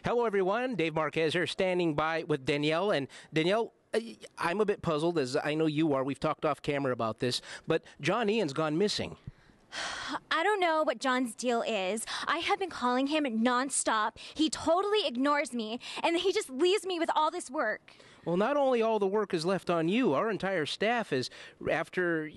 Hello, everyone. Dave Marquez here, standing by with Danielle. And Danielle, I'm a bit puzzled, as I know you are. We've talked off camera about this, but John Ian's gone missing. I don't know what John's deal is. I have been calling him nonstop. He totally ignores me, and he just leaves me with all this work. Well, not only all the work is left on you, our entire staff is, after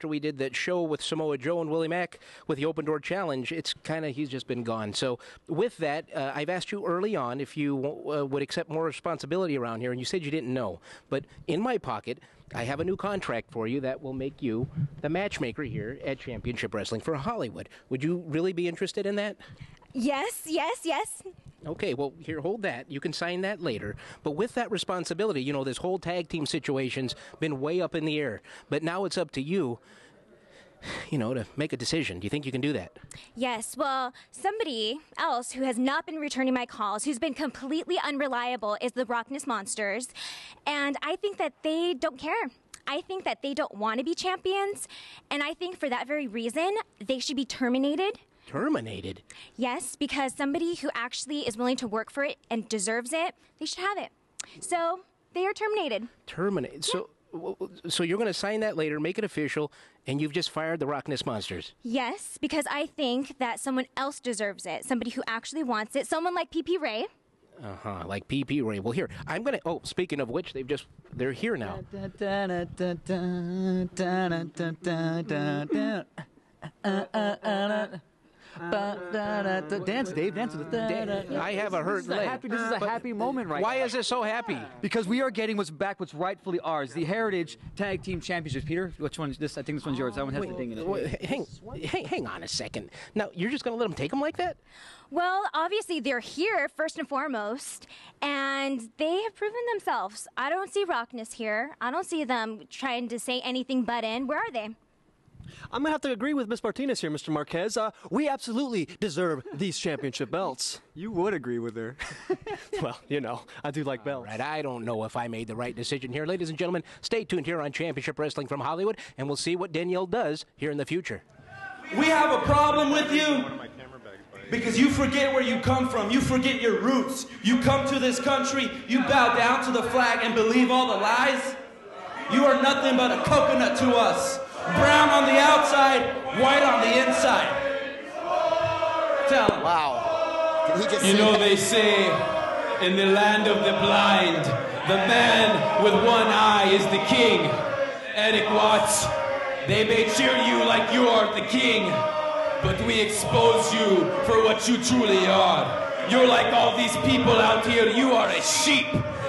we did that show with Samoa Joe and Willie Mack with the Open Door Challenge, he's just been gone. So with that, I've asked you early on if you would accept more responsibility around here, and you said you didn't know. But in my pocket, I have a new contract for you that will make you the matchmaker here at Championship Wrestling for Hollywood. Would you really be interested in that? Yes, yes, yes. Okay, well, here, hold that. You can sign that later. But with that responsibility, this whole tag team situation's been way up in the air. But now it's up to you, to make a decision. Do you think you can do that? Yes, well, somebody else who has not been returning my calls, who's been completely unreliable, is the Rockness Monsters. And I think that they don't care. I think that they don't want to be champions. And I think for that very reason, they should be terminated. Terminated? Yes, because somebody who actually is willing to work for it and deserves it, they should have it. So they are terminated. Terminated? Yeah. So you're going to sign that later, make it official, and you've just fired the Rockness Monsters? Yes, because I think that someone else deserves it. Somebody who actually wants it. Someone like P.P. Ray. Like P.P. Ray. Well, here, I'm going to... Oh, speaking of which, they're here now. Dance, Dave. Dance with the. I have a hurt leg. This is a happy moment right now. Why is it so happy? Because we are getting what's rightfully ours. The Heritage Tag Team Championships. Peter, which one is this? I think this one's yours. That one has the thing in it. Hang on a second. Now, you're just going to let them take them like that? Well, obviously, they're here, first and foremost, and they have proven themselves. I don't see Rockness here. I don't see them trying to say anything but in. Where are they? I'm going to have to agree with Miss Martinez here, Mr. Marquez. We absolutely deserve these championship belts. You would agree with her. Well, I do like belts. Right, I don't know if I made the right decision here. Ladies and gentlemen, stay tuned here on Championship Wrestling from Hollywood, and we'll see what Danielle does here in the future. We have a problem with you because you forget where you come from. You forget your roots. You come to this country, you bow down to the flag and believe all the lies. You are nothing but a coconut to us. Brown on the outside, white on the inside. Tell him. Wow. Did he just they say in the land of the blind, the man with one eye is the king. Eric Watts, they may cheer you like you are the king, but we expose you for what you truly are. You're like all these people out here. You are a sheep,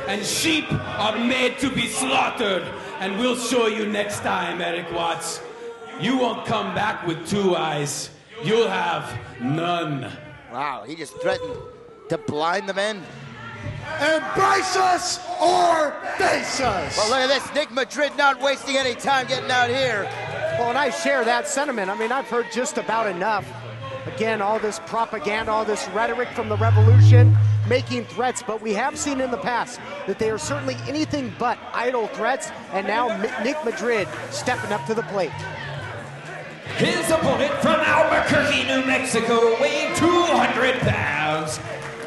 and sheep are made to be slaughtered. And we'll show you next time, Eric Watts. You won't come back with two eyes. You'll have none. Wow, he just threatened to blind the men. Embrace us or face us. Well, look at this. Nick Madrid not wasting any time getting out here. Well, and I share that sentiment. I mean, I've heard just about enough. Again, all this propaganda, all this rhetoric from the Revolution, making threats, but we have seen in the past that they are certainly anything but idle threats, and now Nick Madrid stepping up to the plate. His opponent from Albuquerque, New Mexico, weighing 200 pounds,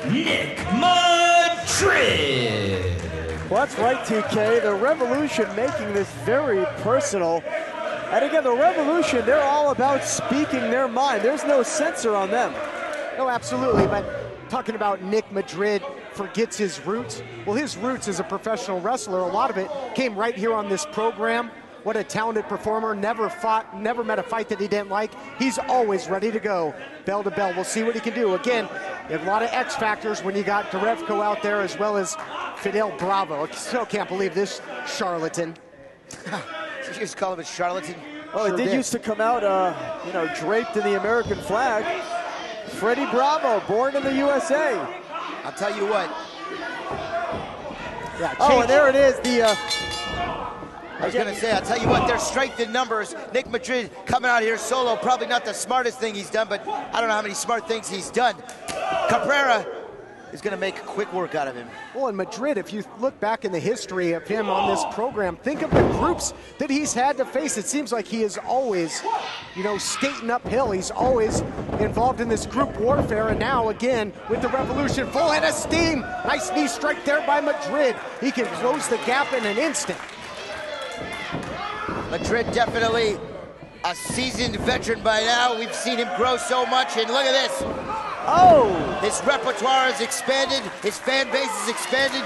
Nick Madrid. Well, that's right, TK. The Revolution making this very personal. And again, the Revolution, they're all about speaking their mind. There's no censor on them. No, absolutely, but talking about Nick Madrid forgets his roots. Well, his roots as a professional wrestler, a lot of it came right here on this program. What a talented performer, never fought, never met a fight that he didn't like. He's always ready to go, bell to bell. We'll see what he can do. Again, a lot of X factors when you got Derevko out there as well as Fidel Bravo. I still can't believe this charlatan. You just call him a charlatan. Oh, Sure it did used to come out, draped in the American flag. Freddie Bravo, born in the USA. I'll tell you what. Yeah, and there it is. I was going to say, I'll tell you what, there's strength in numbers. Nick Madrid coming out here solo, probably not the smartest thing he's done, but I don't know how many smart things he's done. Cabrera is going to make quick work out of him. Well, in Madrid, if you look back in the history of him on this program, think of the groups that he's had to face. It seems like he is always, skating uphill. He's always involved in this group warfare, and now again with the Revolution, full head of steam. Nice knee strike there by Madrid. He can close the gap in an instant. Madrid definitely a seasoned veteran by now. We've seen him grow so much, and look at this. Oh! His repertoire has expanded, his fan base has expanded.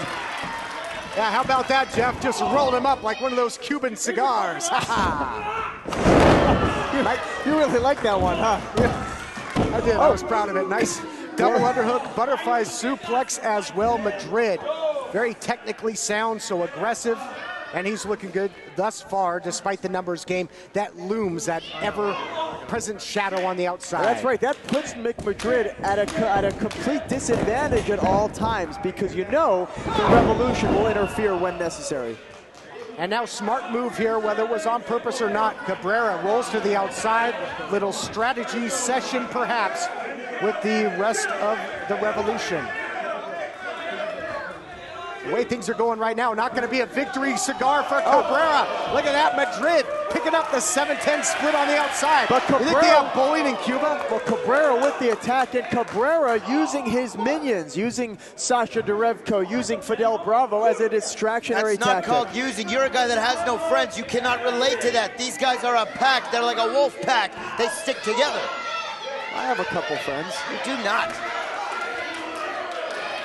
Yeah, how about that, Jeff? Just rolled him up like one of those Cuban cigars. You really like that one, huh? Yeah, I did. I was proud of it. Nice double underhook, butterfly suplex as well. Madrid, very technically sound, so aggressive, and he's looking good thus far, despite the numbers game that looms, that ever-present shadow on the outside. That's right. That puts Madrid at a complete disadvantage at all times, because you know the Revolution will interfere when necessary. And now smart move here, whether it was on purpose or not. Cabrera rolls to the outside. Little strategy session perhaps with the rest of the Revolution. The way things are going right now, not going to be a victory cigar for Cabrera. Look at that, Madrid picking up the 7-10 split on the outside. But Cabrera, you think they have bowling in Cuba? Well, Cabrera with the attack, and Cabrera using his minions, using Sasha Derevko, using Fidel Bravo as a distractionary tactic. That's not called using. You're a guy that has no friends. You cannot relate to that. These guys are a pack. They're like a wolf pack. They stick together. I have a couple friends. You do not.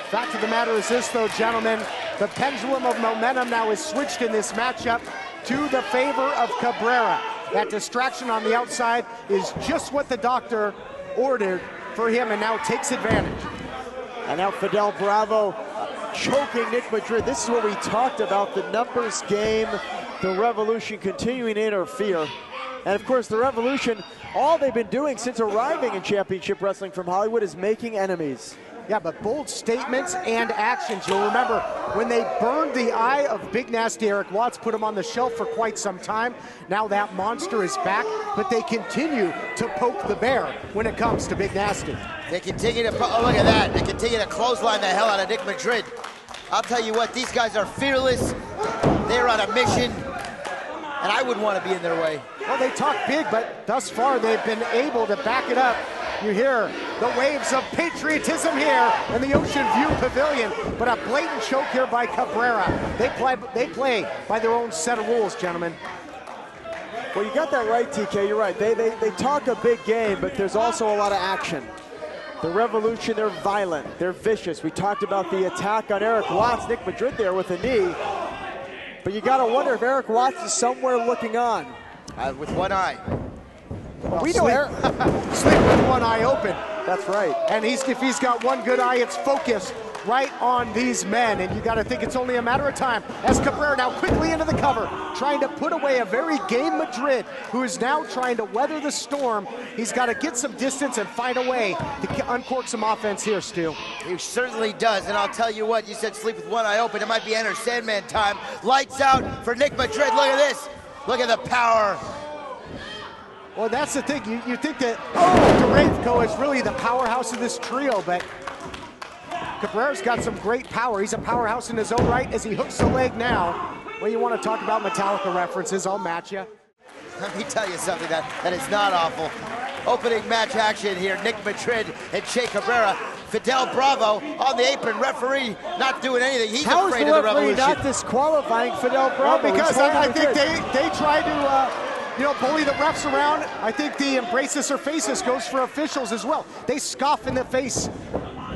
Fact of the matter is this, though, gentlemen. The pendulum of momentum now is switched in this matchup to the favor of Cabrera. That distraction on the outside is just what the doctor ordered for him, and now takes advantage. And now Fidel Bravo choking Nick Madrid. This is what we talked about, the numbers game, the Revolution continuing to interfere. And of course, the Revolution, all they've been doing since arriving in Championship Wrestling from Hollywood is making enemies. Yeah, but bold statements and actions. You'll remember when they burned the eye of Big Nasty Eric Watts, put him on the shelf for quite some time. Now that monster is back, but they continue to poke the bear when it comes to Big Nasty. They continue to, oh, look at that. They continue to clothesline the hell out of Nick Madrid. I'll tell you what, these guys are fearless. They're on a mission, and I wouldn't want to be in their way. Well, they talk big, but thus far they've been able to back it up. You hear the waves of patriotism here in the Ocean View Pavilion, but a blatant choke here by Cabrera. They play by their own set of rules, gentlemen. Well, you got that right, TK, you're right. They talk a big game, but there's also a lot of action. The Revolution, they're violent, they're vicious. We talked about the attack on Eric Watts, Nick Madrid there with a knee. But you gotta wonder if Eric Watts is somewhere looking on. With one eye. Well, we know Eric sleep with one eye open. That's right. And if he's got one good eye, it's focused right on these men. And you got to think it's only a matter of time as Cabrera now quickly into the cover, trying to put away a very game Madrid, who is now trying to weather the storm. He's got to get some distance and find a way to uncork some offense here, Stu. He certainly does. And I'll tell you what, you said sleep with one eye open. It might be Enter Sandman time. Lights out for Nick Madrid. Look at this. Look at the power. Well, that's the thing. You think that Derevko is really the powerhouse of this trio, but Cabrera's got some great power. He's a powerhouse in his own right as he hooks the leg now. Well, you want to talk about Metallica references, I'll match you. Let me tell you something that is not awful. Opening match action here, Nick Madrid and Che Cabrera. Fidel Bravo on the apron, referee not doing anything. He's afraid of the Revolution. How is the referee not disqualifying Fidel Bravo? Well, because I think they tried to bully the refs around. I think the embrace this or face this goes for officials as well. They scoff in the face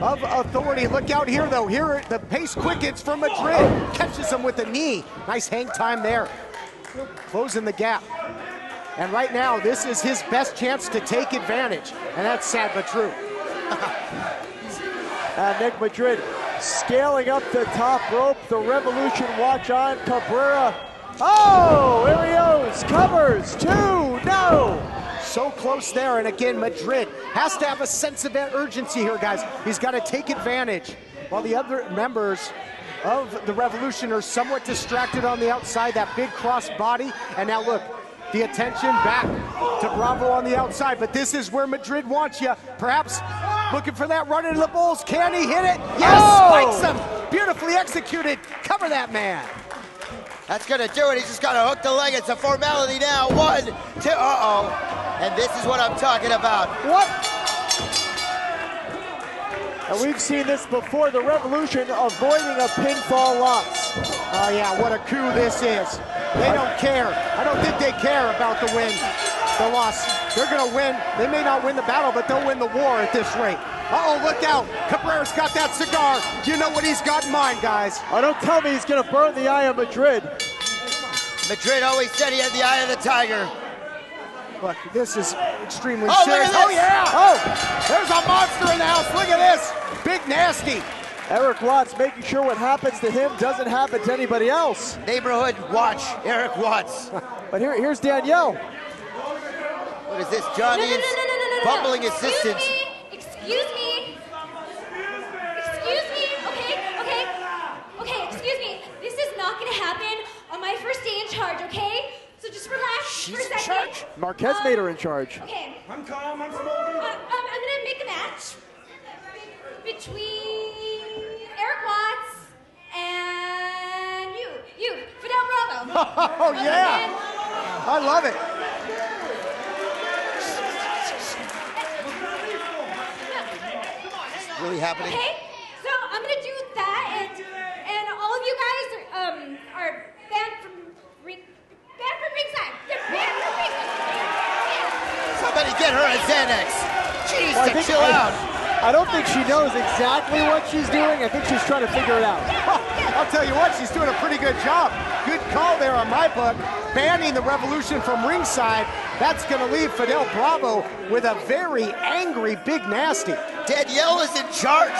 of authority. Look out here, though. Here, the pace quickens for Madrid. Catches him with a knee. Nice hang time there. Closing the gap. And right now, this is his best chance to take advantage. And that's sad but true. Nick Madrid scaling up the top rope. The Revolution watch on. Cabrera. Oh, here he goes. Covers. 2. No. So close there. And again, Madrid has to have a sense of urgency here, guys. He's got to take advantage while the other members of the Revolution are somewhat distracted on the outside. That big cross body. And now look, the attention back to Bravo on the outside. But this is where Madrid wants you. Perhaps looking for that run into the Bulls. Can he hit it? Yes, spikes him. Beautifully executed. Cover that man. That's gonna do it. He's just gotta hook the leg. It's a formality now. 1, 2, and this is what I'm talking about. What? And we've seen this before, the Revolution avoiding a pinfall loss. Oh yeah, what a coup this is. They don't care. I don't think they care about the win, the loss. They're gonna win. They may not win the battle, but they'll win the war at this rate. Uh-oh, look out. Cabrera's got that cigar. You know what he's got in mind, guys. Oh, don't tell me he's gonna burn the eye of Madrid. Madrid always said he had the eye of the tiger. Look, this is extremely Oh, serious. look at this. Oh, yeah. Oh, there's a monster in the house. Look at this. Big Nasty. Eric Watts making sure what happens to him doesn't happen to anybody else. Neighborhood watch, Eric Watts. But here's Danielle. What is this, Johnny? Bumbling assistance. Excuse me. Okay, excuse me. This is not gonna happen on my first day in charge, okay? So just relax for a second. She's in charge. Marquez made her in charge. Okay. I'm calm, I'm smoking. I'm gonna make a match between Eric Watts and you, Fidel Bravo. Oh, yeah. I love it. Really happening? Okay, so I'm gonna do that, and all of you guys are banned from ringside. They're banned from ringside. Somebody get her a Xanax. She needs Well, to chill out. I don't think she knows exactly what she's doing. I think she's trying to figure it out. I'll tell you what, she's doing a pretty good job. Good call there on my book. Banning the Revolution from ringside. That's going to leave Fidel Bravo with a very angry Big Nasty. Danielle is in charge.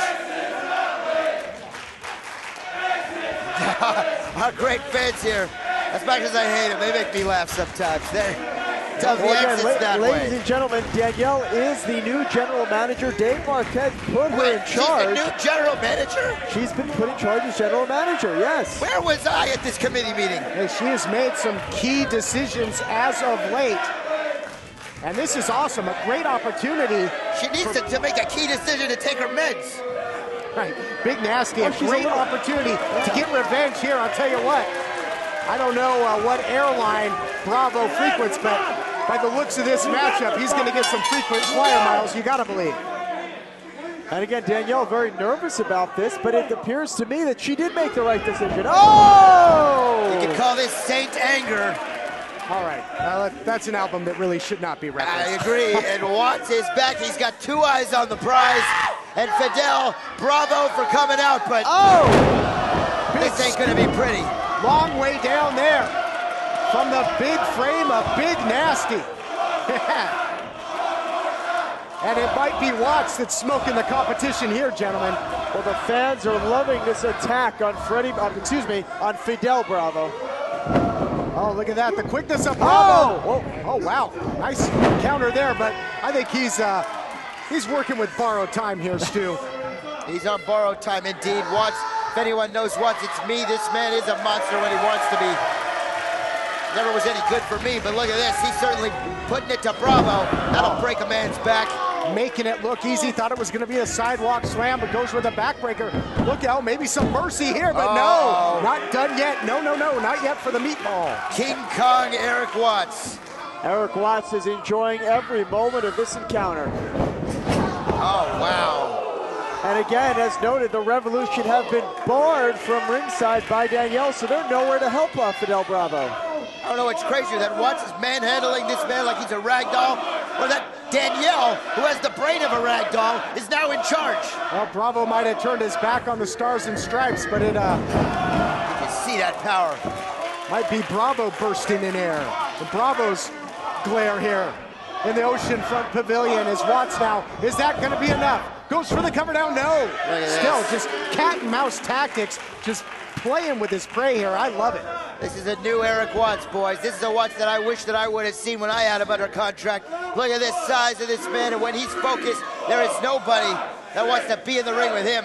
Our great fans here. As much as I hate them, they make me laugh sometimes. Tell the exits that ladies way. and gentlemen, Danielle is the new general manager. Dave Marquez put her in charge. She's the new general manager? She's been put in charge as general manager, yes. Where was I at this committee meeting? Hey, she has made some key decisions as of late. And this is awesome, a great opportunity. She needs to make a key decision to take her meds. Right, Big Nasty, a great opportunity to get revenge here. I'll tell you what, I don't know what airline Bravo frequents, but by the looks of this matchup, he's going to get some frequent flyer miles, you got to believe. And again, Danielle very nervous about this, but it appears to me that she did make the right decision. Oh! You can call this Saint Anger. All right, that's an album that really should not be referenced. I agree, and Watts is back. He's got two eyes on the prize. And Fidel, bravo for coming out, but this ain't gonna be pretty. Long way down there from the big frame of Big Nasty. And it might be Watts that's smoking the competition here, gentlemen. Well, the fans are loving this attack on on Fidel Bravo. Oh, look at that, the quickness of Bravo. Oh, wow, nice counter there, but I think he's working with borrowed time here, Stu. He's on borrowed time indeed. Watts, if anyone knows Watts, it's me. This man is a monster when he wants to be. Never was any good for me, but look at this. He's certainly putting it to Bravo. That'll break a man's back. Making it look easy. Thought it was going to be a sidewalk slam, but goes with a backbreaker. Look out, maybe some mercy here, but no, not done yet. No, not yet for the meatball. King Kong Eric Watts. Eric Watts is enjoying every moment of this encounter. Oh, wow. And again, as noted, the Revolution have been barred from ringside by Danielle, so they're nowhere to help Fidel Bravo. I don't know what's crazier, that Watts is manhandling this man like he's a rag doll, or that Danielle, who has the brain of a rag doll, is now in charge. Well, Bravo might have turned his back on the Stars and Stripes, but it, you can see that power. Might be Bravo bursting in air. The Bravo's glare here in the Oceanfront Pavilion is Watts now. Is that going to be enough? Goes for the cover down, no. Still, just cat and mouse tactics, just playing with his prey here. I love it. This is a new Eric Watts, boys. This is a Watts that I wish that I would have seen when I had him under contract. Look at this size of this man, and when he's focused, there is nobody that wants to be in the ring with him.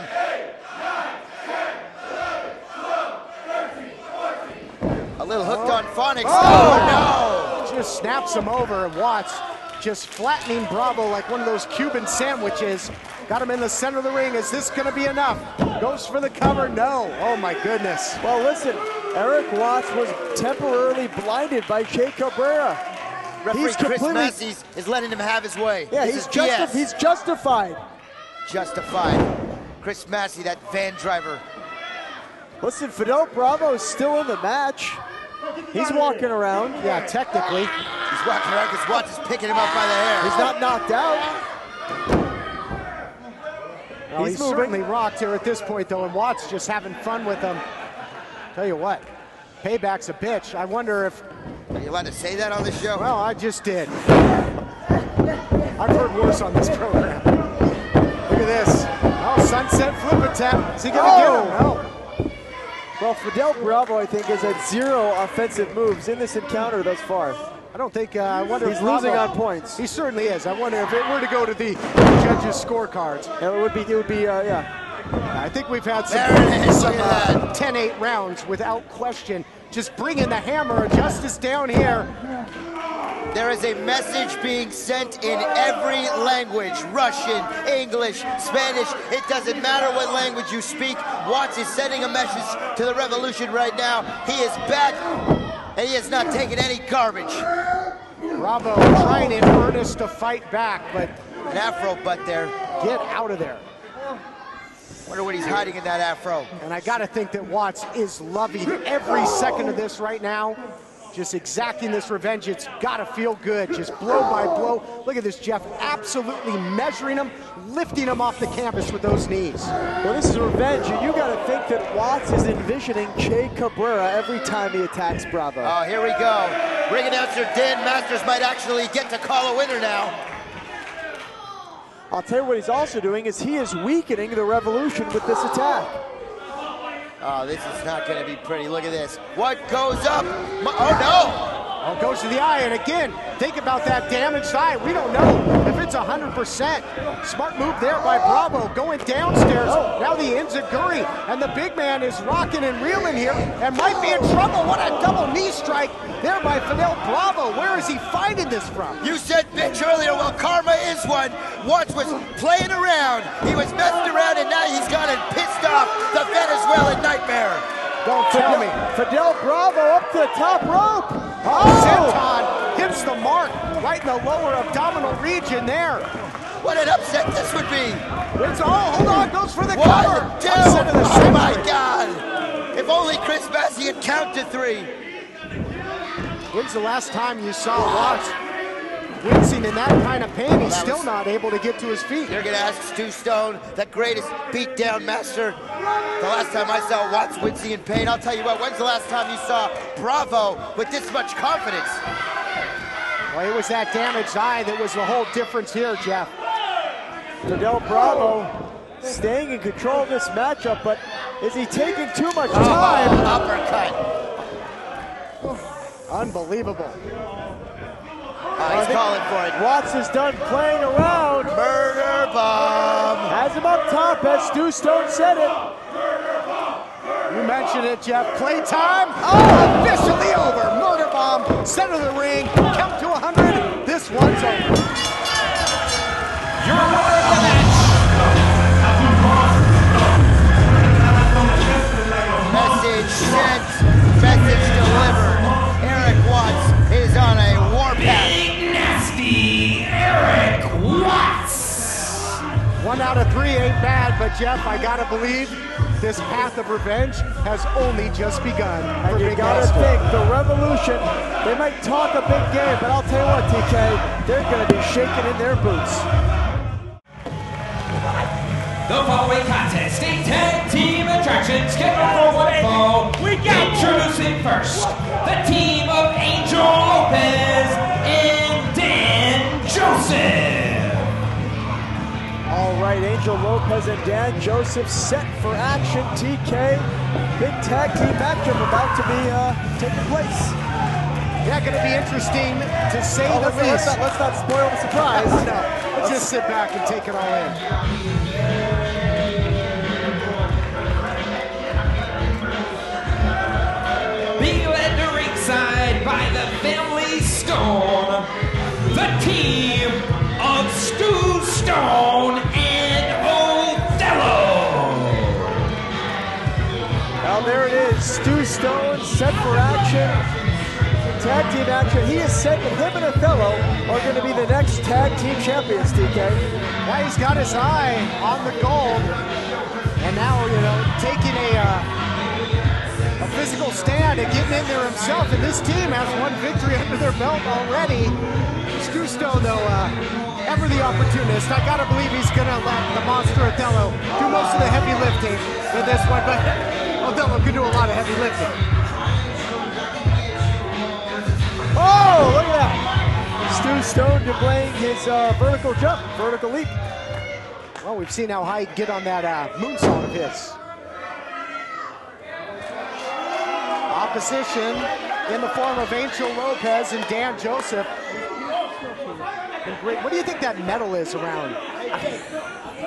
A little hooked on phonics. Oh, no! Just snaps him over, and Watts just flattening Bravo like one of those Cuban sandwiches. Got him in the center of the ring. Is this going to be enough? Goes for the cover. No. Oh, my goodness. Well, listen, Eric Watts was temporarily blinded by Che Cabrera. Referee Chris Massey is letting him have his way. Yeah, he's justified. Justified. Chris Massey, that van driver. Listen, Fidel Bravo is still in the match. He's walking around. Yeah, technically. He's walking around because Watts is picking him up by the hair. He's not knocked out. Well, he's certainly rocked here at this point, though, and Watts just having fun with him. Tell you what, Payback's a bitch. I wonder if... Are you allowed to say that on the show? Well, I just did. I've heard worse on this program. Look at this. Oh, sunset flip attempt. Is he going to get him? No. Well, Fidel Bravo, I think, has had 0 offensive moves in this encounter thus far. I don't think, I wonder he's if Bravo, losing on points. He certainly is. I wonder if it were to go to the judges' scorecards. Yeah, it would be, yeah. I think we've had some 10-8 rounds without question. Just bringing the hammer of justice down here. There is a message being sent in every language, Russian, English, Spanish. It doesn't matter what language you speak. Watts is sending a message to the Revolution right now. He is back, and he has not taken any garbage. Bravo trying in earnest to fight back, but an afro butt there. Get out of there. Wonder what he's hiding in that afro. And I gotta think that Watts is loving every second of this right now. Just exacting this revenge. It's gotta feel good, just blow by blow. Look at this, Jeff, absolutely measuring him, lifting him off the canvas with those knees. Well, this is revenge, and you gotta think that Watts is envisioning Che Cabrera every time he attacks Bravo. Oh, here we go. Ring announcer Dan Masters might actually get to call a winner now. I'll tell you what he's also doing is he is weakening the Revolution with this attack. Oh, this is not going to be pretty. Look at this. What goes up? Oh, no. Oh, goes to the eye, and again, think about that damaged eye. We don't know if it's 100%. Smart move there by Bravo, going downstairs. Now the enziguri, and the big man is rocking and reeling here, and might be in trouble. What a double knee strike there by Fidel Bravo. Where is he finding this from? You said bitch earlier, well, karma is one. Watts was playing around. He was messing around, and now he's got it pissed off. The Venezuelan nightmare. Don't tell me. Fidel Bravo up to the top rope. Oh, senton hits the mark right in the lower abdominal region there. What an upset this would be. It's hold on, goes for the cover. Upset of the oh my God. If only Chris Massey had counted 3. When's the last time you saw Watts wincing in that kind of pain? He's still not able to get to his feet. You're going to ask Stu Stone, the greatest beatdown master. The last time I saw Watts wincing in pain, I'll tell you what, when's the last time you saw Bravo with this much confidence? Well, it was that damaged eye that was the whole difference here, Jeff. Fidel Bravo staying in control of this matchup, but is he taking too much time? Uppercut. Unbelievable. He's calling for it. Watts is done playing around. Murder bomb. Has him up top, as Stu Stone said it. You mentioned it, Jeff. Playtime. Oh, officially over. Murder bomb. Center of the ring. Count to 100. This one's over. Your winner of the match. Message sent. Message delivered. Eric Watts is on a warpath. Big nasty Eric Watts. 1 out of 3 ain't bad, but Jeff, I gotta believe this path of revenge has only just begun. And you gotta think, the Revolution, they might talk a big game, but I'll tell you what, TK, they're gonna be shaking in their boots. The following contest, a tag team attraction scheduled for one fall. Introducing first, the team of Angel Lopez and Dan Joseph. All right, Angel Lopez and Dan Joseph set for action. TK, big tag team matchup about to be taking place. Yeah, going to be interesting to say the least. Let's not spoil the surprise. No, let's just sit back and take it all in. Being led to ringside by the Family Stone, the team of Stu Stone and Othello. Now there it is, Stu Stone set for action. Tag team action. He is set that him and Othello are going to be the next tag team champions, TK. Now he's got his eye on the gold. now, you know, taking a physical stand and getting in there himself. And this team has one victory under their belt already. Stu Stone, though, ever the opportunist. I gotta believe he's gonna let the monster Othello do most of the heavy lifting with this one, but Othello can do a lot of heavy lifting. Oh, look at that. Stu Stone delaying his vertical jump, vertical leap. Well, we've seen how high he can get on that moonsault of his. Opposition in the form of Angel Lopez and Dan Joseph. Great. What do you think that medal is around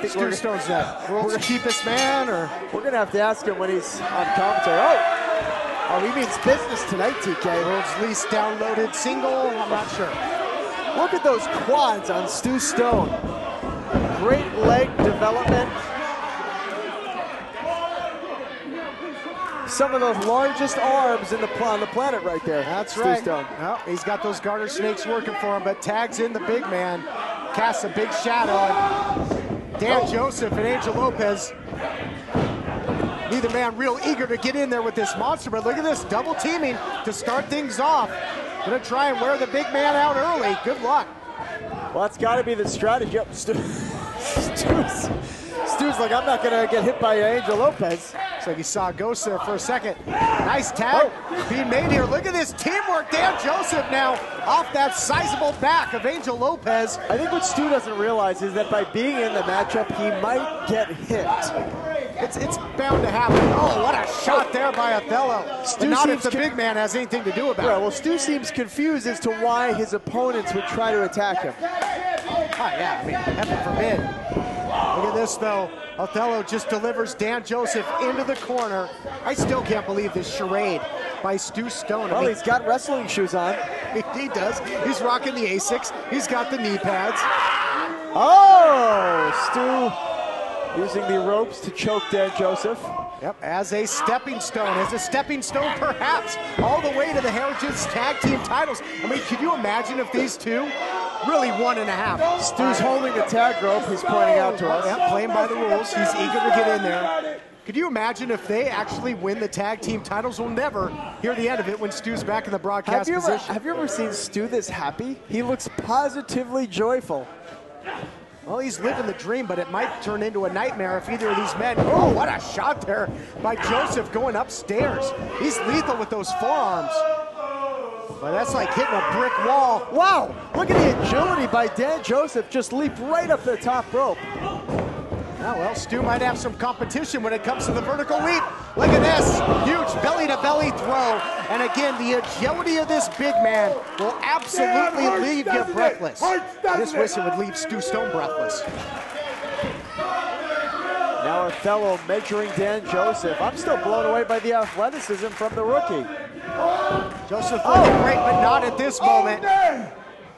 Stu Stone's world's cheapest man? Or we're going to have to ask him when he's on commentary. Oh, he means business tonight, TK. World's least downloaded single? I'm not sure. Look at those quads on Stu Stone. Great leg development. Some of the largest arms on the planet right there. That's Stu right. Stone. Well, he's got those garter snakes working for him, but tags in the big man, casts a big shadow. And Dan Joseph and Angel Lopez, neither man real eager to get in there with this monster, but look at this, double teaming to start things off. Gonna try and wear the big man out early. Good luck. Well, that's got to be the strategy. Yep, Stu's like, I'm not gonna get hit by Angel Lopez. Looks like he saw a ghost there for a second. Nice tag being made here. Look at this teamwork. Dan Joseph now off that sizable back of Angel Lopez. I think what Stu doesn't realize is that by being in the matchup, he might get hit. It's bound to happen. Oh, what a shot there by Othello. Stu not if the big man has anything to do about it. Well, Stu seems confused as to why his opponents would try to attack him. Oh, yeah, I mean, heaven forbid. Look at this, though. Othello just delivers Dan Joseph into the corner. I still can't believe this charade by Stu Stone. Well, he's got wrestling shoes on. He does. He's rocking the Asics. He's got the knee pads. Oh, Stu using the ropes to choke Dan Joseph. Yep, as a stepping stone perhaps, all the way to the Heritage Tag Team titles. I mean, could you imagine if these two, really 1.5. Stu's holding the tag rope, he's pointing out to us. Yep, playing by the rules, he's eager to get in there. Could you imagine if they actually win the tag team titles? We'll never hear the end of it when Stu's back in the broadcast position. Have you ever seen Stu this happy? He looks positively joyful. Well, he's living the dream, but it might turn into a nightmare if either of these men... Oh, what a shot there by Joseph going upstairs. He's lethal with those forearms. But that's like hitting a brick wall. Wow, look at the agility by Dan Joseph. Just leaped right up the top rope. Oh, well, Stu might have some competition when it comes to the vertical leap. Look at this, huge belly-to-belly throw. And again, the agility of this big man will absolutely leave you breathless. This whistle would leave Stu Stone breathless. Now Othello measuring Dan Joseph. I'm still blown away by the athleticism from the rookie. Joseph looking great, but not at this moment.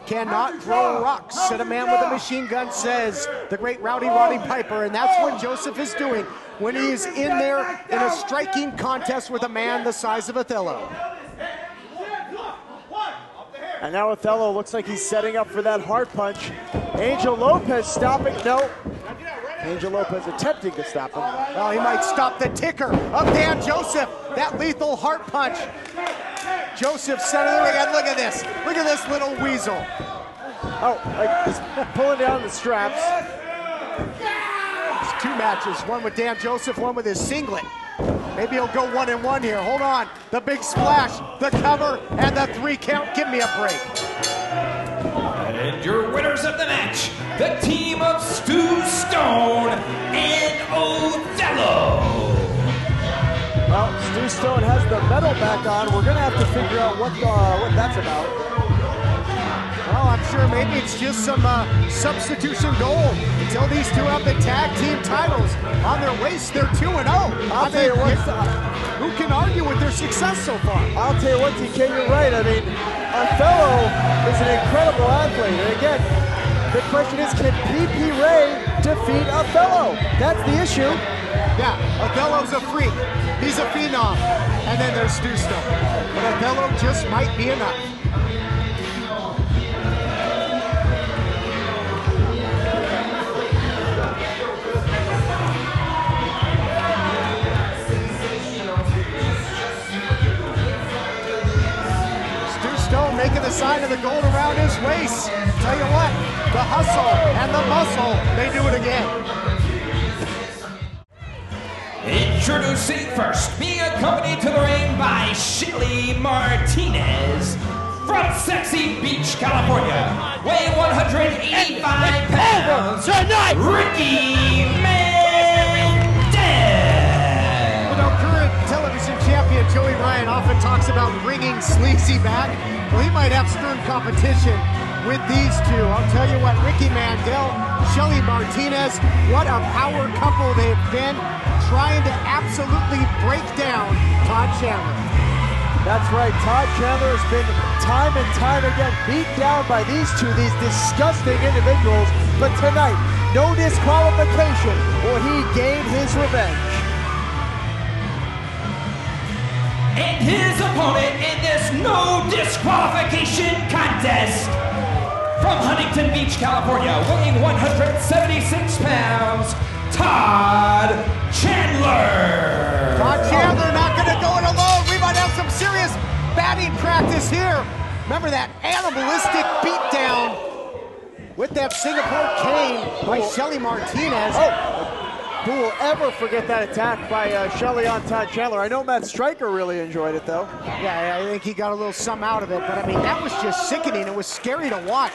Cannot throw rocks, said a man with a machine gun, says the great Rowdy Roddy Piper, and that's what Joseph is doing when he is in there in a striking contest with a man the size of Othello. And now Othello looks like he's setting up for that hard punch. Angel Lopez stopping, no. Angel Lopez attempting to stop him. Well, he might stop the ticker of Dan Joseph, that lethal heart punch. Joseph centering again. Look at this. Look at this little weasel. Oh, like he's pulling down the straps. It's two matches, one with Dan Joseph, one with his singlet. Maybe he'll go 1-1 here. Hold on. The big splash, the cover, and the 3 count. Give me a break. And your winners of the match, the team of Stu Stone and Othello. Well, Stu Stone has the medal back on. We're going to have to figure out what that's about. Well, I'm sure maybe it's just some substitution gold. Until these two have the tag team titles on their waist, they're 2-0. I'll tell you what. Who can argue with their success so far? I'll tell you what, TK, you're right. I mean, Othello is an incredible athlete. And again, the question is, can PP Ray defeat Othello? That's the issue. Yeah, Othello's a freak. He's a phenom. And then there's Stu Stone. But Othello just might be enough. the sign of the gold around his waist. Tell you what, the hustle and the muscle, they do it again. Introducing first, being accompanied to the ring by Shelly Martinez from Sexy Beach, California, weighing 185 pounds, Ricky Mandel. You know, current television champion Joey Ryan often talks about bringing Sleazy back. Well, he might have stern competition with these two. I'll tell you what, Ricky Mandel, Shelly Martinez, what a power couple they've been, trying to absolutely break down Todd Chandler. That's right, Todd Chandler has been time and time again beat down by these two, these disgusting individuals, but tonight, no disqualification, will he gain his revenge. And his opponent in this no disqualification contest, from Huntington Beach, California, weighing 176 pounds, Todd Chandler. Todd Chandler not going to go it alone. We might have some serious batting practice here. Remember that animalistic beatdown with that Singapore cane by Shelly Martinez. Who will ever forget that attack by Shelly on Todd Chandler? I know Matt Stryker really enjoyed it, though. Yeah, I think he got a little something out of it, but I mean, that was just sickening. It was scary to watch.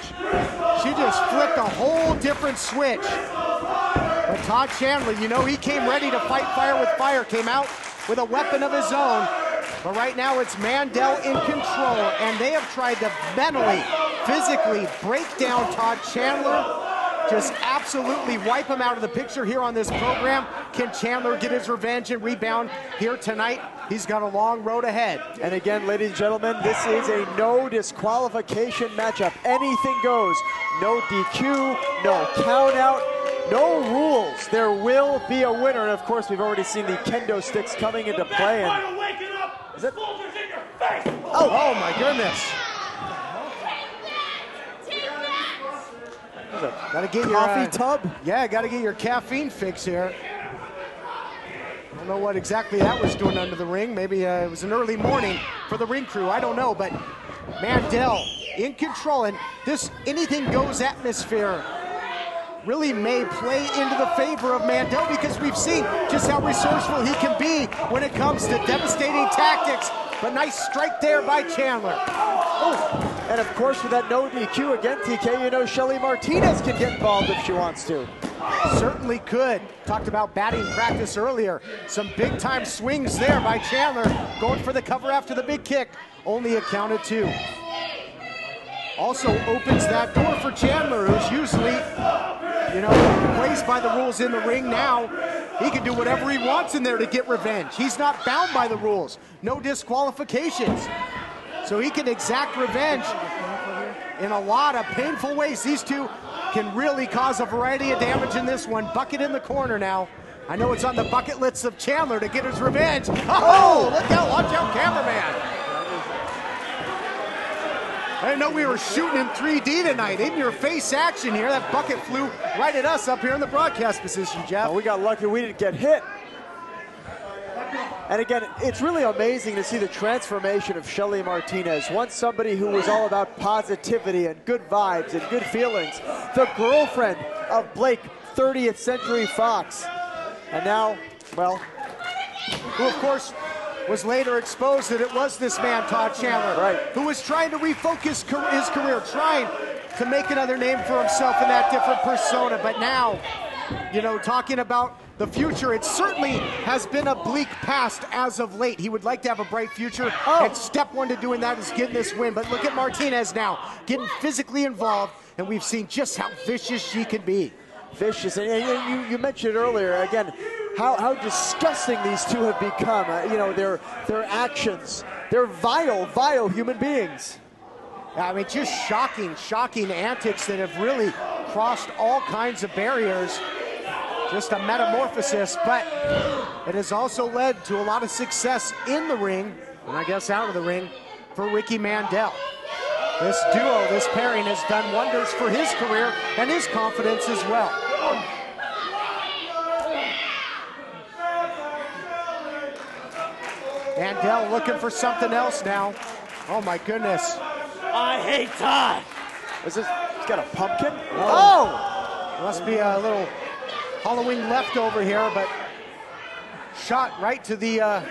She just flipped a whole different switch. But Todd Chandler, you know, he came ready to fight fire with fire, came out with a weapon of his own. But right now it's Mandel in control, and they have tried to mentally, physically break down Todd Chandler. Just absolutely wipe him out of the picture here on this program. Can Chandler get his revenge and rebound here tonight? He's got a long road ahead. And again, ladies and gentlemen, this is a no disqualification matchup. Anything goes. No DQ, no count out, no rules. There will be a winner. And of course, we've already seen the kendo sticks coming into play. And is it? Oh my goodness. Gotta get your coffee tub. Yeah, gotta get your caffeine fix here. I don't know what exactly that was doing under the ring. Maybe it was an early morning for the ring crew. I don't know, but Mandel in control, and this anything goes atmosphere really may play into the favor of Mandel, because we've seen just how resourceful he can be when it comes to devastating tactics. But nice strike there by Chandler. Oh, and of course with that no DQ again, TK, you know Shelly Martinez can get involved if she wants to. Certainly could. Talked about batting practice earlier. Some big time swings there by Chandler. Going for the cover after the big kick. Only a count of 2. Also opens that door for Chandler, who's usually, you know, plays by the rules in the ring. Now he can do whatever he wants in there to get revenge. He's not bound by the rules. No disqualifications. So he can exact revenge in a lot of painful ways. These two can really cause a variety of damage in this one. Bucket in the corner now. I know it's on the bucket list of Chandler to get his revenge. Oh, look out, watch out, cameraman. I didn't know we were shooting in 3D tonight. In your face action here. That bucket flew right at us up here in the broadcast position, Jeff. Oh, we got lucky we didn't get hit. And again, it's really amazing to see the transformation of Shelly Martinez. Once somebody who was all about positivity and good vibes and good feelings. The girlfriend of Blake, 30th Century Fox. And now, well, who of course was later exposed that it was this man, Todd Chandler, right, who was trying to refocus his career, trying to make another name for himself in that different persona. But now, you know, talking about the future, it certainly has been a bleak past as of late. He would like to have a bright future, and step one to doing that is getting this win. But look at Martinez now, getting physically involved, and we've seen just how vicious she can be. Vicious, and you mentioned it earlier, again, how disgusting these two have become. You know, their actions, they're vile human beings. I mean, just shocking antics that have really crossed all kinds of barriers. Just a metamorphosis, but it has also led to a lot of success in the ring, and I guess out of the ring, for Ricky Mandel. This duo, this pairing has done wonders for his career and his confidence as well. Mandel looking for something else now. Oh my goodness. I hate Todd. Is this, he's got a pumpkin? Oh! Must be a little Halloween leftover here, but shot right to the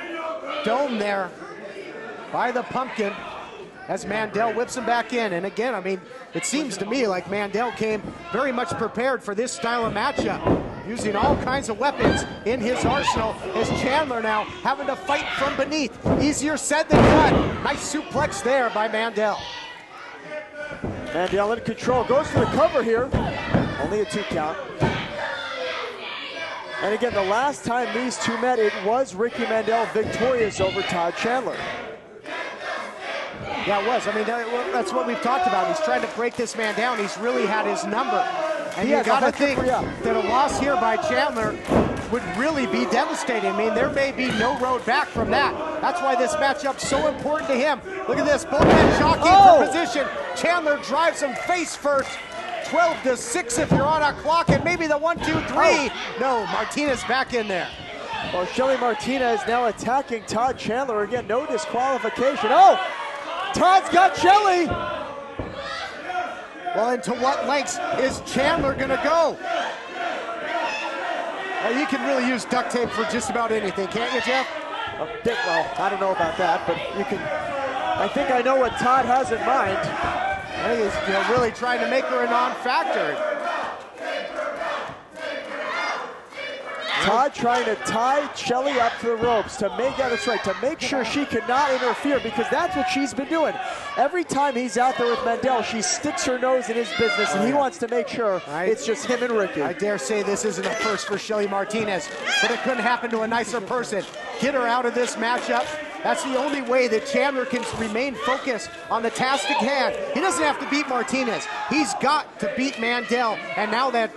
dome there by the pumpkin as Mandel whips him back in. And again, I mean, it seems to me like Mandel came very much prepared for this style of matchup, using all kinds of weapons in his arsenal, as Chandler now having to fight from beneath. Easier said than done. Nice suplex there by Mandel. Mandel in control, goes for the cover here. Only a 2 count. And again, the last time these two met, it was Ricky Mandel victorious over Todd Chandler. Yeah, it was. I mean, that's what we've talked about. He's trying to break this man down. He's really had his number. And you got to think that a loss here by Chandler would really be devastating. I mean, there may be no road back from that. That's why this matchup's so important to him. Look at this, both men jockeying for position. Chandler drives him face first. 12-6 if you're on a clock, and maybe the 1, 2, 3. Oh. No, Martinez back in there. Well, Shelly Martinez now attacking Todd Chandler. Again, no disqualification. Oh, Todd's got Shelly. Well, into what lengths is Chandler gonna go? You can really use duct tape for just about anything, can't you, Jeff? Well, I don't know about that, but you can. I think I know what Todd has in mind. I think he's really trying to make her a non-factor. Todd trying to tie Shelly up to the ropes to make to make sure she cannot interfere, because that's what she's been doing. Every time he's out there with Mandel, she sticks her nose in his business, and he wants to make sure it's just him and Ricky. I dare say this isn't a first for Shelly Martinez, but it couldn't happen to a nicer person. Get her out of this matchup. That's the only way that Chandler can remain focused on the task at hand. He doesn't have to beat Martinez. He's got to beat Mandel, and now that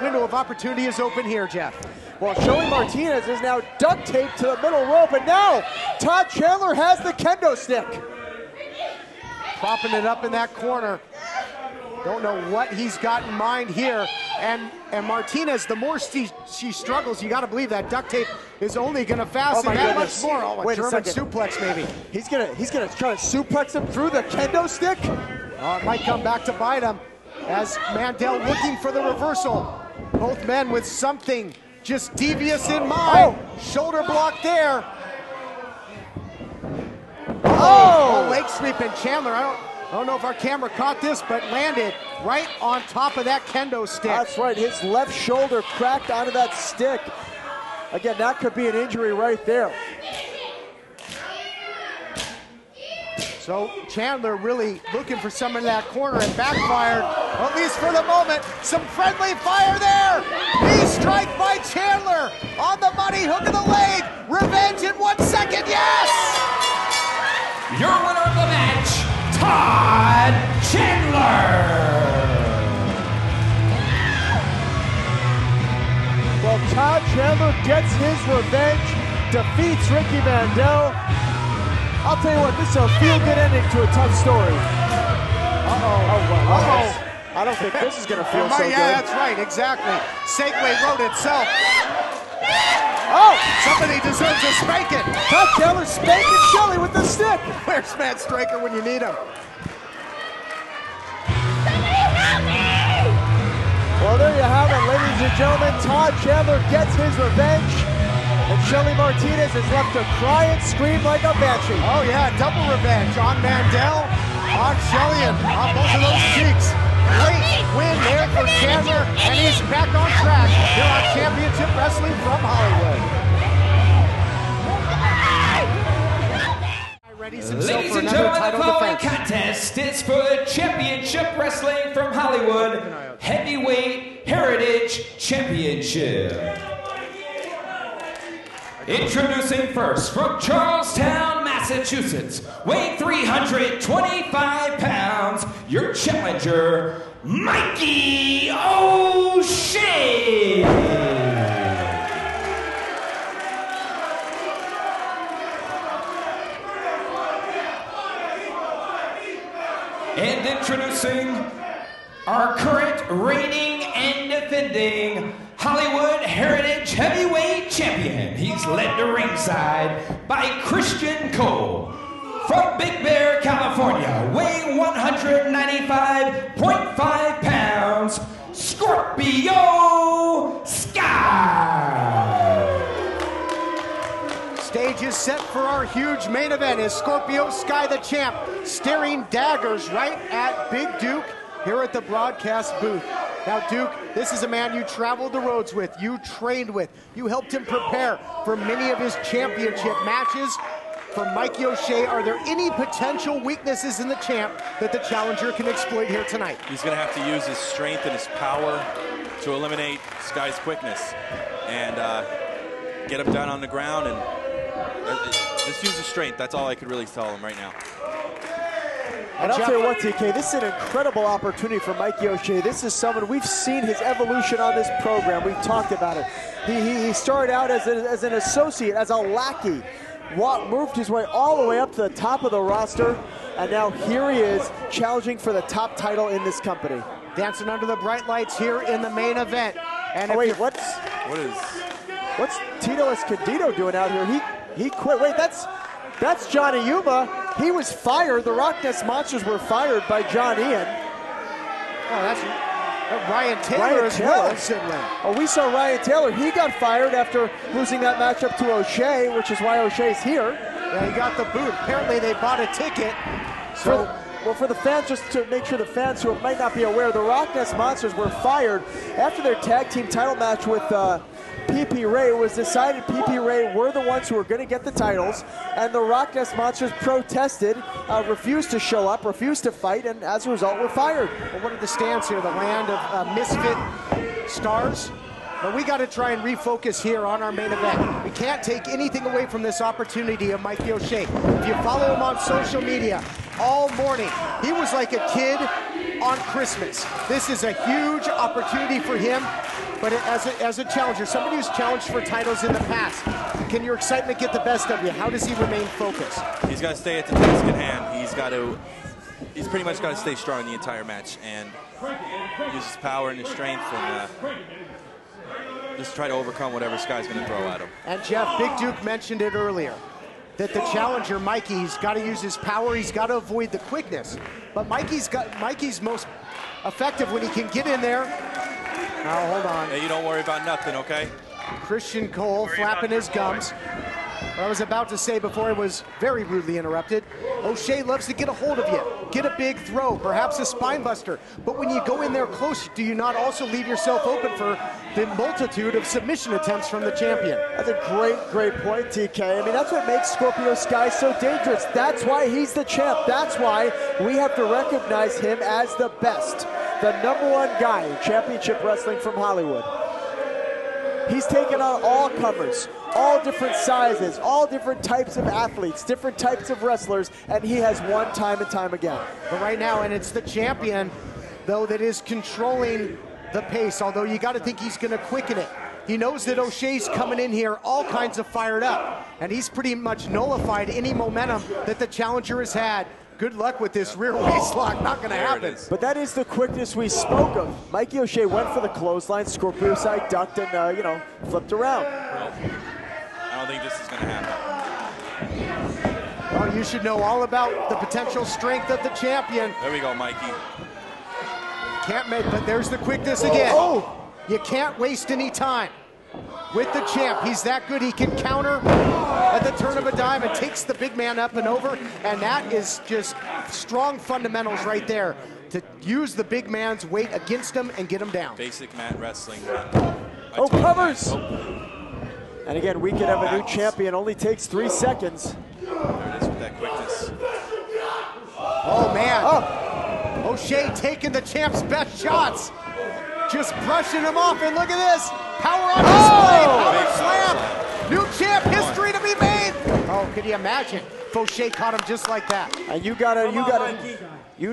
window of opportunity is open here, Jeff. Well, Shelly Martinez is now duct taped to the middle rope, and now Todd Chandler has the kendo stick. Propping it up in that corner. Don't know what he's got in mind here. And Martinez, the more she struggles, you got to believe that duct tape is only going to fasten that much more. Oh, a German suplex maybe. He's gonna try to suplex him through the kendo stick. Oh, it might come back to bite him as Mandel looking for the reversal. Both men with something just devious in mind. Shoulder block there. Oh, leg sweep, and Chandler, I don't know if our camera caught this, but landed right on top of that kendo stick. That's right, his left shoulder cracked onto that stick. Again, that could be an injury right there. So Chandler really looking for some in that corner, and backfired, at least for the moment. Some friendly fire there. Knee strike by Chandler on the money, hook of the leg. Revenge in 1 second, yes! Your winner of the match, Todd Chandler. Well, Todd Chandler gets his revenge, defeats Ricky Mandel. I'll tell you what, this is a feel-good ending to a tough story. I don't think this is going to feel so good. Yeah, that's right, exactly. Segway wrote itself. Somebody deserves a spanking. Todd Chandler spanking Shelly with the stick. Where's Matt Straker when you need him? Well, there you have it, ladies and gentlemen. Todd Chandler gets his revenge, and Shelly Martinez is left to cry and scream like a banshee. Oh yeah, double revenge on Mandel, on Shelly, and on both of those cheeks. Great win there for Chandler, and he's back on track here on Championship Wrestling from Hollywood. Ladies and gentlemen, the following contest is for the Championship Wrestling from Hollywood Heavyweight Heritage Championship. Introducing first from Charlestown, Massachusetts, weighing 325 pounds, your challenger, Mikey O'Shea. And introducing our current reigning and defending Hollywood Heritage Heavyweight Champion. He's led to ringside by Christian Cole. from Big Bear, California, weighing 195.5 pounds, Scorpio Sky. Stage is set for our huge main event as Scorpio Sky, the champ, staring daggers right at Big Duke here at the broadcast booth. Now, Duke, this is a man you traveled the roads with, you trained with, you helped him prepare for many of his championship matches. For Mikey O'Shea, are there any potential weaknesses in the champ that the challenger can exploit here tonight? He's going to have to use his strength and his power to eliminate Sky's quickness and get him down on the ground and just use his strength. That's all I could really tell him right now. And I'll tell you what, TK, this is an incredible opportunity for Mikey O'Shea. This is someone, we've seen his evolution on this program. We've talked about it. He started out as an associate, as a lackey, moved his way all the way up to the top of the roster, and now here he is challenging for the top title in this company. Dancing under the bright lights here in the main event. And wait, what's Tito Escondido doing out here? He quit. Wait, that's Johnny Yuma. He was fired. The Rock Nest Monsters were fired by John Ian. Oh, that's Ryan Taylor as well. Oh, we saw Ryan Taylor. He got fired after losing that matchup to O'Shea, which is why O'Shea's here. Yeah, he got the boot. Apparently they bought a ticket. So, well, for the fans, just to make sure the fans who might not be aware, the Rock Nest Monsters were fired after their tag team title match with PP Ray. It was decided PP Ray were the ones who were going to get the titles, and the Rock Nest Monsters protested, refused to show up, refused to fight, and as a result were fired. Well, what are the stands here? The land of misfit stars? But we got to try and refocus here on our main event. We can't take anything away from this opportunity of Mikey O'Shea. If you follow him on social media all morning, he was like a kid on Christmas. This is a huge opportunity for him, but as a challenger, somebody who's challenged for titles in the past, can your excitement get the best of you? How does he remain focused? He's got to stay at the task at hand. He's pretty much got to stay strong the entire match and use his power and his strength and just try to overcome whatever Sky's going to throw at him. And Jeff, Big Duke mentioned it earlier, that the challenger, Mikey, he's got to use his power, he's got to avoid the quickness. But Mikey's most effective when he can get in there. Now, hold on. Hey, you don't worry about nothing, okay? Christian Cole flapping his gums. What I was about to say before I was very rudely interrupted, O'Shea loves to get a hold of you, get a big throw, perhaps a spine buster. But when you go in there close, do you not also leave yourself open for the multitude of submission attempts from the champion? That's a great point, TK. I mean, that's what makes Scorpio Sky so dangerous. That's why he's the champ. That's why we have to recognize him as the best, the #1 guy in championship wrestling from Hollywood. He's taken on all comers, all different sizes, all different types of athletes, different types of wrestlers, and he has won time and time again. But right now, and it's the champion, though, that is controlling the pace, although you got to think he's going to quicken it. He knows that O'Shea's coming in here all kinds of fired up, and he's pretty much nullified any momentum that the challenger has had. Good luck with this rear waist lock, not going to happen. But that is the quickness we spoke of. Mikey O'Shea went for the clothesline, Scorpio Sky ducked and, flipped around. Well, I don't think this is going to happen. Well, you should know all about the potential strength of the champion. There we go, Mikey. Can't make, but there's the quickness again. Oh, you can't waste any time with the champ. He's that good. He can counter at the turn of a dime and takes the big man up and over. And that is just strong fundamentals right there to use the big man's weight against him and get him down. Basic mat wrestling. Oh, covers! And again, we could have a new champion. Only takes 3 seconds. There it is with that quickness. Oh, man. Oh. O'Shea taking the champ's best shots. Just brushing him off, and look at this. Power on display, power slam. New champ history to be made. Oh, could you imagine if O'Shea caught him just like that? And you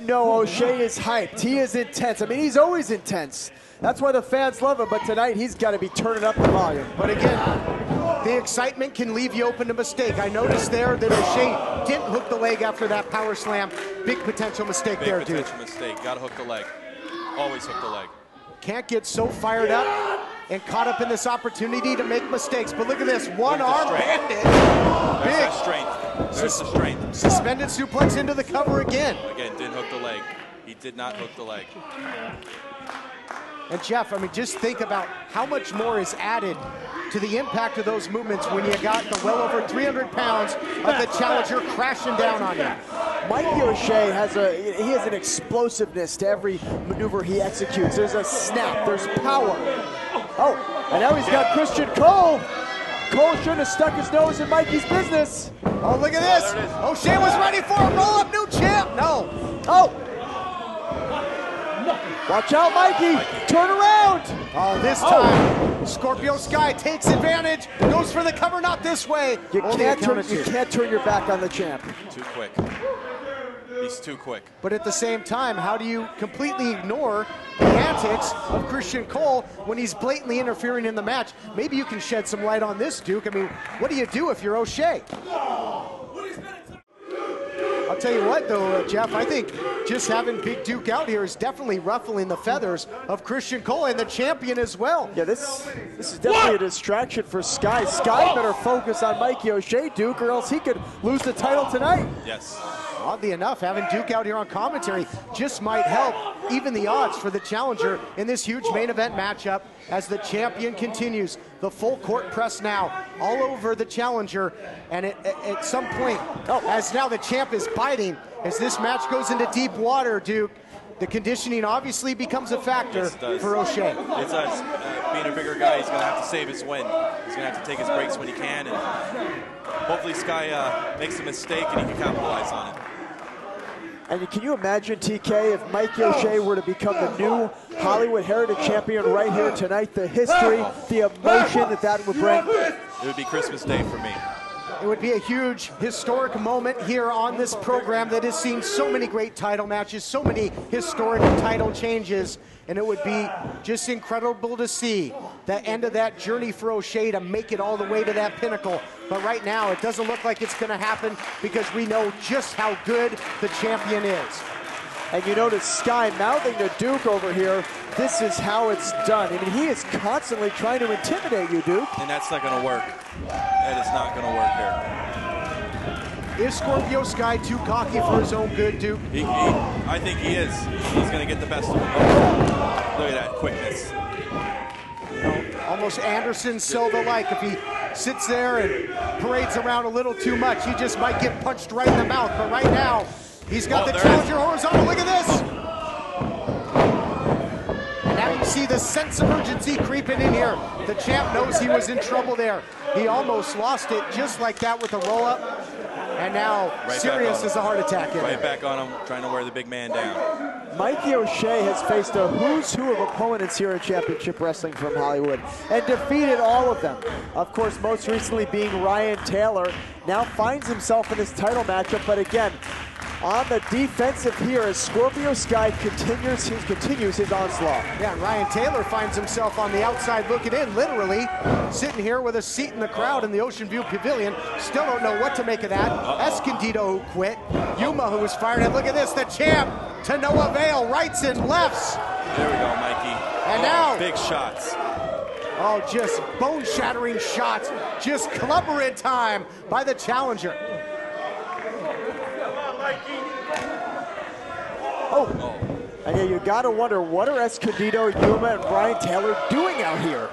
know O'Shea is hyped. He is intense. I mean, he's always intense. That's why the fans love him, but tonight he's got to be turning up the volume. But again, the excitement can leave you open to mistake. I noticed there that O'Shea didn't hook the leg after that power slam. Big potential mistake there, dude. Big potential mistake. Got to hook the leg. Always hook the leg. Can't get so fired up and caught up in this opportunity to make mistakes. But look at this, one-arm bandit. Big strength. There's the strength. Suspended suplex into the cover again. Again, didn't hook the leg. He did not hook the leg. And Jeff, I mean, just think about how much more is added to the impact of those movements when you got the well over 300 pounds of the challenger crashing down on you. Mikey O'Shea has an explosiveness to every maneuver he executes. There's a snap, there's power. Oh, and now he's got Christian Cole. Cole shouldn't have stuck his nose in Mikey's business. Oh, look at this. O'Shea was ready for a roll-up, new champ. No. Oh. Watch out, Mikey. Turn around. Oh, this time, Scorpio Sky takes advantage, goes for the cover, not this way. You can't turn your back on the champ. Too quick. He's too quick. But at the same time, how do you completely ignore the antics of Christian Cole when he's blatantly interfering in the match? Maybe you can shed some light on this, Duke. I mean, what do you do if you're O'Shea? I'll tell you what, though, Jeff, I think just having Big Duke out here is definitely ruffling the feathers of Christian Cole and the champion as well. Yeah, this is definitely a distraction for Sky. Sky better focus on Mikey O'Shea, Duke, or else he could lose the title tonight. Yes. Oddly enough, having Duke out here on commentary just might help even the odds for the challenger in this huge main event matchup as the champion continues. The full court press now all over the challenger, and at some point, as now the champ is biting, as this match goes into deep water, Duke, the conditioning obviously becomes a factor for O'Shea. It does. Being a bigger guy, he's going to have to save his win. He's going to have to take his breaks when he can, and hopefully Sky makes a mistake and he can capitalize on it. And can you imagine, TK, if Mikey O'Shea were to become the new Hollywood Heritage Champion right here tonight, the history, the emotion that would bring? It would be Christmas Day for me. It would be a huge historic moment here on this program that has seen so many great title matches, so many historic title changes, and it would be just incredible to see the end of that journey for O'Shea to make it all the way to that pinnacle. But right now, it doesn't look like it's going to happen because we know just how good the champion is. And you notice Sky mouthing to Duke over here, this is how it's done. I mean, he is constantly trying to intimidate you, Duke. And that's not going to work. That is not going to work here. Is Scorpio Sky too cocky for his own good, Duke? I think he is. He's going to get the best of him. Oh, look at that quickness. Almost Anderson Silva-like. If he sits there and parades around a little too much, he just might get punched right in the mouth. But right now, he's got the challenger horizontal. Look at this. And now you see the sense of urgency creeping in here. The champ knows he was in trouble there. He almost lost it just like that with a roll-up. And now, serious as a heart attack. Right back on him, trying to wear the big man down. Mikey O'Shea has faced a who's who of opponents here in Championship Wrestling from Hollywood and defeated all of them. Of course, most recently being Ryan Taylor. Now finds himself in this title matchup, but again, on the defensive here as Scorpio Sky continues his onslaught. Yeah, and Ryan Taylor finds himself on the outside looking in, literally sitting here with a seat in the crowd in the Ocean View Pavilion. Still don't know what to make of that. Escondido, who quit. Yuma, who was fired at. Look at this, the champ to no avail, rights and lefts. There we go, Mikey. And now, big shots. Oh, just bone-shattering shots. Just clubber in time by the challenger. Oh, and yeah, you gotta wonder, what are Escondido, Yuma, and Ryan Taylor doing out here?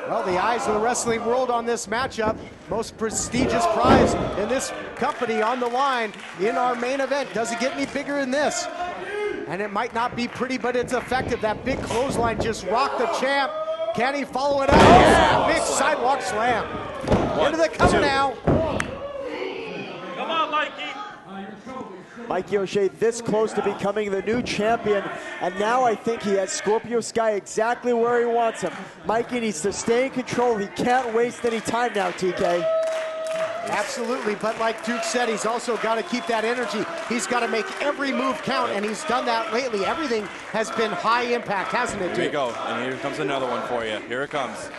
Well, the eyes of the wrestling world on this matchup, most prestigious prize in this company on the line in our main event. Does it get any bigger than this? And it might not be pretty, but it's effective. That big clothesline just rocked the champ. Can he follow it up? Yeah, big sidewalk slam. Into the cover now. Come on, Mikey. Mikey O'Shea this close to becoming the new champion, and now I think he has Scorpio Sky exactly where he wants him. Mikey needs to stay in control. He can't waste any time now, TK. Absolutely, but like Duke said, he's also got to keep that energy. He's got to make every move count, and he's done that lately. Everything has been high impact, hasn't it, Duke? Here we go, and here comes another one for you. Here it comes.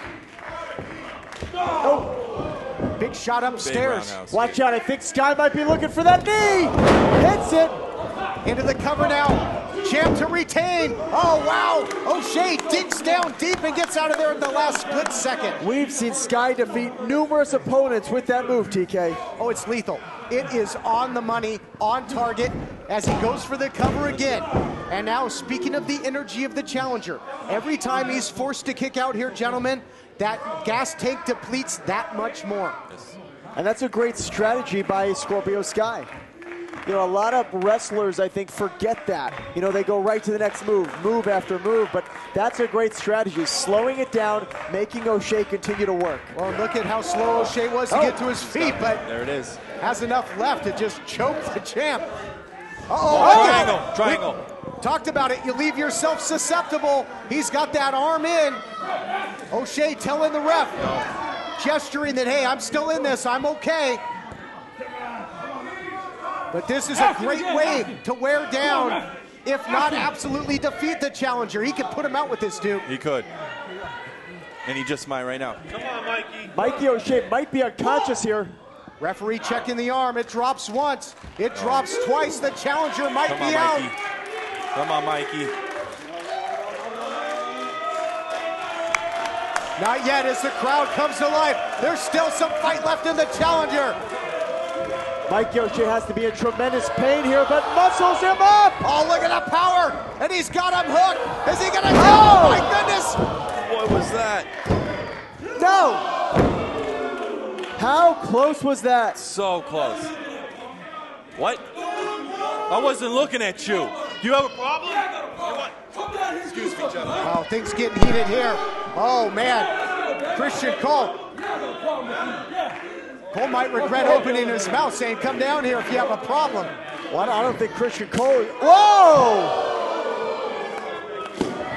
Oh, big shot upstairs. Big watch out, I think Sky might be looking for that knee. Hits it. Into the cover now. champ to retain. Oh, wow. O'Shea digs down deep and gets out of there in the last split second. We've seen Sky defeat numerous opponents with that move, TK. Oh, it's lethal. It is on the money, on target, as he goes for the cover again. And now, speaking of the energy of the challenger, every time he's forced to kick out here, gentlemen, that gas tank depletes that much more. And that's a great strategy by Scorpio Sky. You know, a lot of wrestlers, I think, forget that. You know, they go right to the next move, move after move, but that's a great strategy. Slowing it down, making O'Shea continue to work. Well, look at how slow O'Shea was to get to his feet, but there it is. Has enough left to just choke the champ. Triangle. We talked about it. You leave yourself susceptible. He's got that arm in. O'Shea telling the ref, gesturing that, hey, I'm still in this. I'm okay. But this is a great way to wear down, if not absolutely defeat the challenger. He could put him out with this, Duke. He could. And he just might right now. Come on, Mikey. Mikey O'Shea might be unconscious here. Referee checking the arm. It drops once. It drops twice. The challenger might be out. Come on, Mikey. Not yet as the crowd comes to life. There's still some fight left in the challenger. Mikey O'Shea has to be in tremendous pain here, but muscles him up! Oh, look at the power! And he's got him hooked! Is he gonna go? Oh my goodness! What was that? No! How close was that? So close. What? I wasn't looking at you. Do you have a problem? Excuse me, gentlemen. Oh, things getting heated here. Oh, man. Christian Cole. Cole might regret opening his mouth saying, come down here if you have a problem. Well, I don't think Christian Cole... Whoa!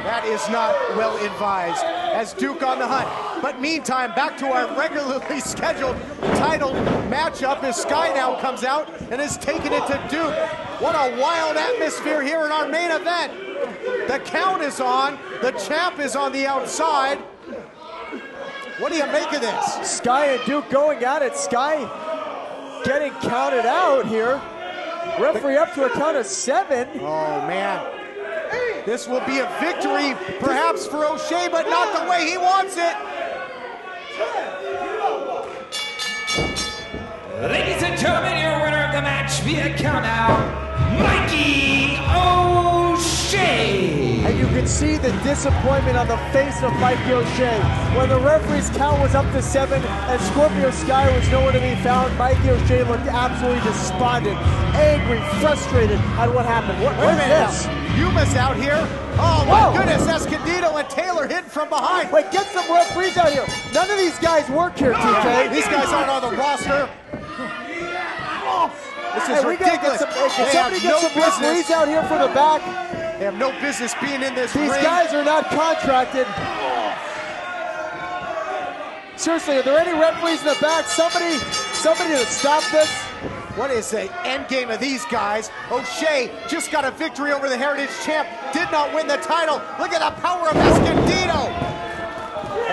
That is not well advised, as Duke on the hunt. But meantime, back to our regularly scheduled title matchup as Sky now comes out and is taking it to Duke. What a wild atmosphere here in our main event. The count is on. The champ is on the outside. What do you make of this? Sky and Duke going at it. Sky getting counted out here. Referee up to a count of 7. Oh, man. This will be a victory, perhaps, for O'Shea, but not the way he wants it. Ladies and gentlemen, your winner of the match via countout, Mikey O'Shea. And you can see the disappointment on the face of Mikey O'Shea. When the referee's count was up to 7 and Scorpio Sky was nowhere to be found, Mikey O'Shea looked absolutely despondent, angry, frustrated at what happened. What is this? Yuma's out here. Oh my goodness, Escondido and Taylor hidden from behind. Wait, get some referees out here. None of these guys work here, TK. These guys aren't on the roster. This is ridiculous. Somebody get some referees out here for the back. They have no business being in this ring. These guys are not contracted. Seriously, are there any referees in the back? Somebody to stop this. What is the end game of these guys? O'Shea just got a victory over the Heritage champ. Did not win the title. Look at the power of Escondido.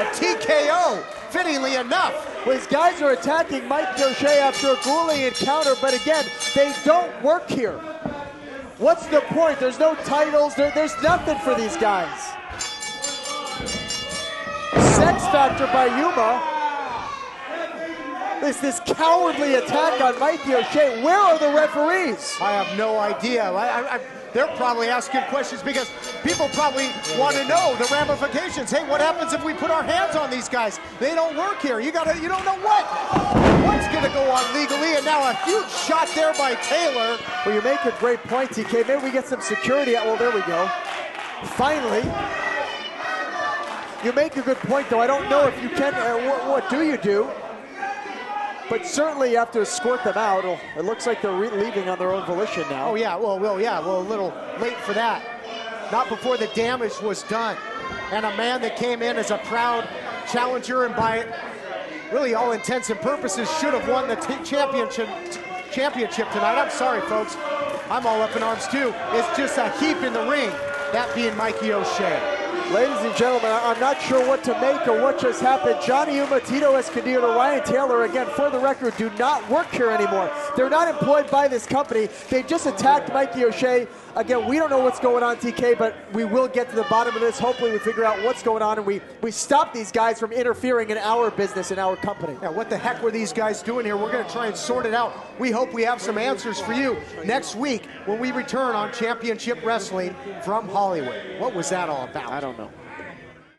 A TKO, fittingly enough. Well, these guys are attacking Mike O'Shea after a grueling encounter, but again, they don't work here. What's the point? There's no titles. There's nothing for these guys. Sex Factor by Yuma. This cowardly attack on Mikey O'Shea. Where are the referees? I have no idea. They're probably asking questions because people probably want to know the ramifications. Hey, what happens if we put our hands on these guys? They don't work here. You don't know what's going to go on legally. And now a huge shot there by Taylor. Well, you make a great point, TK. Maybe we get some security out. Well, there we go. Finally. You make a good point, though. I don't know if you can. What do you do? But certainly you have to escort them out. It looks like they're leaving on their own volition now. Oh, yeah. Well, a little late for that. Not before the damage was done. And a man that came in as a proud challenger and by really all intents and purposes should have won the championship tonight. I'm sorry, folks. I'm all up in arms, too. It's just a heap in the ring, that being Mikey O'Shea. Ladies and gentlemen, I'm not sure what to make of what just happened. Johnny Uma, Tito Escondido, and Ryan Taylor, again, for the record, do not work here anymore. They're not employed by this company. They just attacked Mikey O'Shea. Again, we don't know what's going on, TK, but we will get to the bottom of this. Hopefully we figure out what's going on, and we stop these guys from interfering in our business, in our company. Yeah, what the heck were these guys doing here? We're going to try and sort it out. We hope we have some answers for you next week when we return on Championship Wrestling from Hollywood. What was that all about? I don't know.